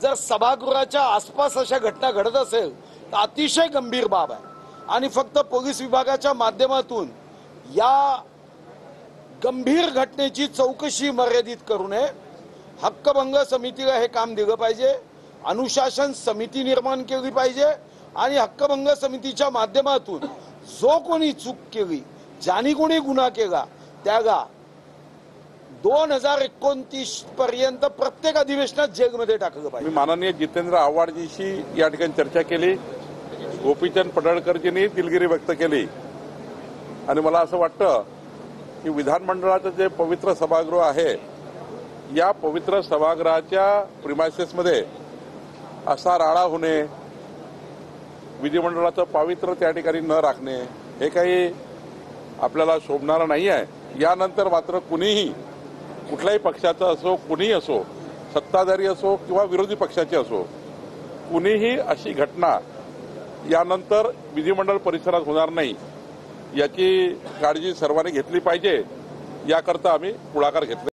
जर सभागृहाच्या आसपास अशा घटना घडत असेल तर अतिशय गंभीर बाब आहे आणि फक्त पोलीस विभागाच्या माध्यमातून या गंभीर घटनेची चौकशी मर्यादित करू नये। हक्कभंग समितीला हे काम दिलं पाहिजे, अनुशासन समिती निर्माण केली पाहिजे आणि हक्कभंग समितीच्या माध्यमातून जो कोणी चूक केली, ज्याने कोणी गुन्हा केला त्याला 2029 पर्यंत प्रत्येक अधिवेशनात जेलमध्ये टाकलं पाहिजे। मी माननीय जितेंद्र आव्हाडजीशी या ठिकाणी चर्चा केली, गोपीचंद पडळकरजींनी दिलगिरी व्यक्त केली आणि मला असं वाटतं की विधानमंडळाचं जे पवित्र सभागृह आहे या पवित्र सभागृहाच्या प्रिमायसेसमध्ये असा राडा होणे, विधिमंडळाचं पावित्र्य त्या ठिकाणी न राखणे हे काही आपल्याला शोभणारं नाही आहे। यानंतर मात्र कुणीही कुठल्याही पक्षाचं असो, कुणीही असो, सत्ताधारी असो किंवा विरोधी पक्षाचे असो, कुणीही अशी घटना यानंतर विधिमंडळ परिसरात होणार नाही याची काळजी सर्वांनी घेतली पाहिजे। याकरता आम्ही पुढाकार घेतला।